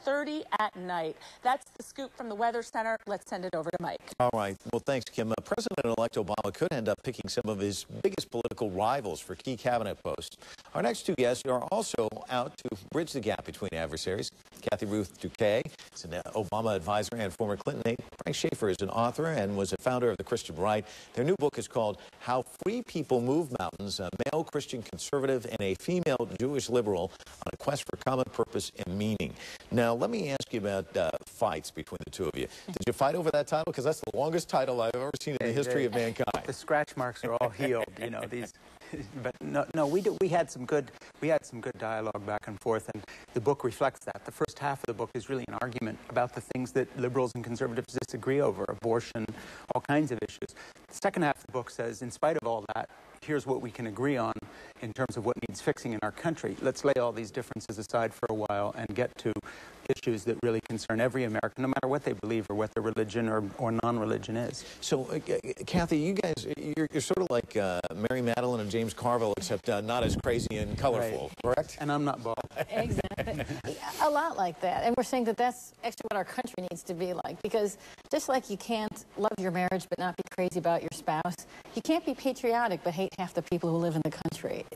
11:30 at night. That's the scoop from the Weather Center. Let's send it over to Mike. All right. Well, thanks, Kim. President-elect Obama could end up picking some of his biggest political rivals for key cabinet posts. Our next two guests are also out to bridge the gap between adversaries. Kathy Ruth Douquet is an Obama advisor and former Clinton aide. Frank Scheaffer is an author and was a founder of the Christian Right. Their new book is called How Free People Move Mountains, a male Christian conservative and a female Jewish liberal on a quest for common purpose and meaning. Now, let me ask you about fights between the two of you. Did you fight over that title? Because that's the longest title I've ever seen in the history of mankind. The scratch marks are all healed, you know, these. But no, we had some good dialogue back and forth, and the book reflects that. The first half of the book is really an argument about the things that liberals and conservatives disagree over, abortion, all kinds of issues. The second half of the book says, in spite of all that, here's what we can agree on in terms of what needs fixing in our country. Let's lay all these differences aside for a while and get to issues that really concern every American, no matter what they believe or what their religion or non-religion is. So, Kathy, you guys, you're sort of like Mary Madeline and James Carville, except not as crazy and colorful, right? Correct? And I'm not bald. Exactly. A lot like that. And we're saying that that's actually what our country needs to be like, because just like you can't love your marriage but not be crazy about your spouse, you can't be patriotic but hate half the people who live in the country.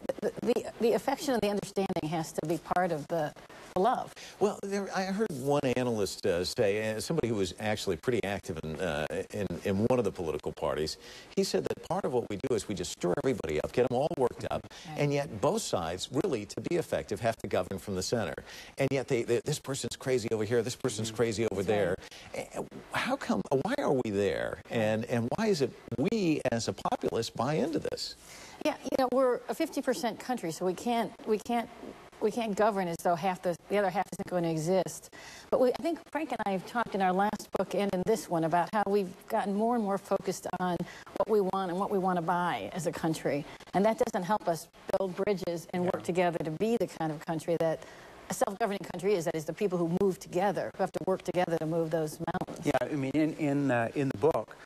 The affection and the understanding has to be part of the love. Well, I heard one analyst say, somebody who was actually pretty active in one of the political parties, he said that part of what we do is we just stir everybody up, get them all worked up, and yet both sides, really, to be effective, have to govern from the center. And yet this person's crazy over here, this person's crazy over there. How come, why are we there? And why is it we, as a populace, buy into this? Yeah, you know, we're a 50% country, so we can't govern as though the other half isn't going to exist. But I think Frank and I have talked in our last book and in this one about how we've gotten more and more focused on what we want and what we want to buy as a country. And that doesn't help us build bridges and work together to be the kind of country that a self-governing country is. That is, the people who move together, who have to work together to move those mountains. Yeah, I mean, in the book,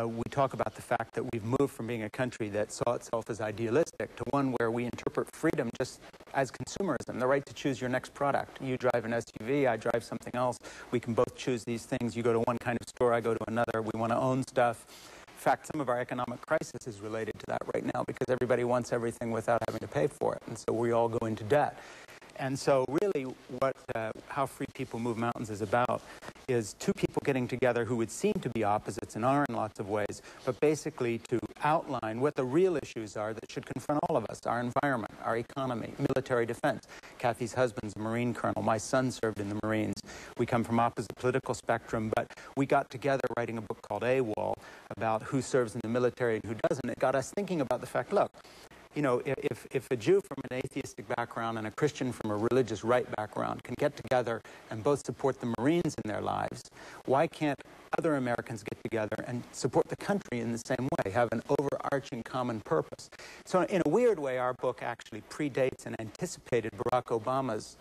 we talk about the fact that we've moved from being a country that saw itself as idealistic to one where we interpret freedom just as consumerism, the right to choose your next product. You drive an SUV, I drive something else. We can both choose these things. You go to one kind of store, I go to another. We want to own stuff. In fact, some of our economic crisis is related to that right now because everybody wants everything without having to pay for it, and so we all go into debt. And so really what How Free People Move Mountains is about is two people getting together who would seem to be opposites and are in lots of ways, but basically to outline what the real issues are that should confront all of us: our environment, our economy, military defense. Kathy's husband's a Marine colonel. My son served in the Marines. We come from opposite political spectrum, but we got together writing a book called AWOL about who serves in the military and who doesn't. It got us thinking about the fact, look, you know, if a Jew from an atheistic background and a Christian from a religious right background can get together and both support the Marines in their lives, why can't other Americans get together and support the country in the same way, have an overarching common purpose? So in a weird way, our book actually predates and anticipated Barack Obama's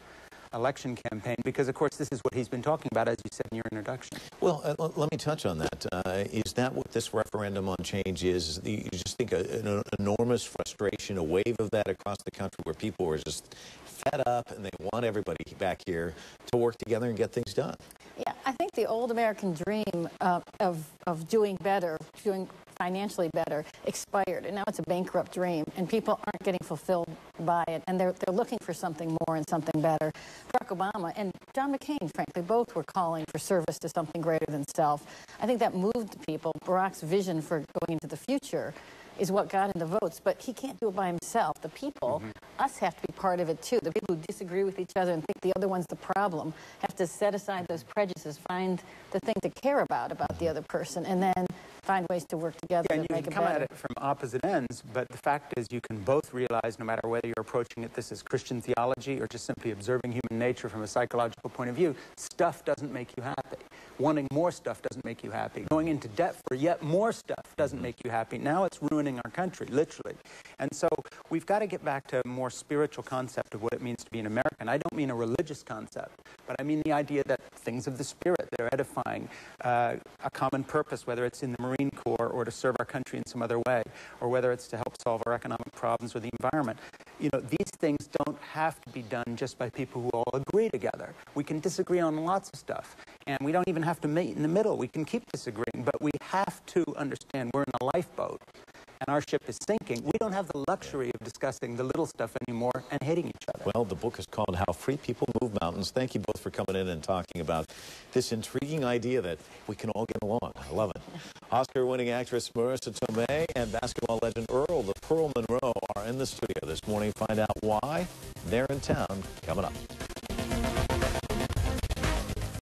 election campaign, because of course this is what he's been talking about, as you said in your introduction. Well, let me touch on that. Is that what this referendum on change is? You just think an enormous frustration, a wave of that across the country where people are just fed up and they want everybody back here to work together and get things done? Yeah, I think the old American dream of doing better, doing financially better, expired, and now it's a bankrupt dream, and people aren't getting fulfilled by it, and they're looking for something more and something better. Barack Obama and John McCain, frankly, both were calling for service to something greater than self. I think that moved people. Barack's vision for going into the future is what got him the votes, but he can't do it by himself. The people, us, have to be part of it too. The people who disagree with each other and think the other one's the problem have to set aside those prejudices, find the thing to care about the other person, and then find ways to work together to make it better. You can come at it from opposite ends, but the fact is you can both realize, no matter whether you're approaching it this as Christian theology or just simply observing human nature from a psychological point of view, stuff doesn't make you happy. Wanting more stuff doesn't make you happy. Going into debt for yet more stuff doesn't make you happy. Now it's ruining our country, literally. And so we've got to get back to a more spiritual concept of what it means to be an American. I don't mean a religious concept, but I mean the idea that things of the spirit that are edifying, a common purpose, whether it's in the Marine Corps or to serve our country in some other way, or whether it's to help solve our economic problems or the environment. You know, these things don't have to be done just by people who all agree together. We can disagree on lots of stuff, and we don't even have to meet in the middle. We can keep disagreeing, but we have to understand we're in a lifeboat, and our ship is sinking. We don't have the luxury of discussing the little stuff anymore and hating each other. Well, the book is called How Free People Move Mountains. Thank you both for coming in and talking about this intriguing idea that we can all get along. I love it. Oscar-winning actress Marissa Tomei and basketball legend Earl the Pearl Monroe are in the studio this morning. Find out why. They're in town coming up.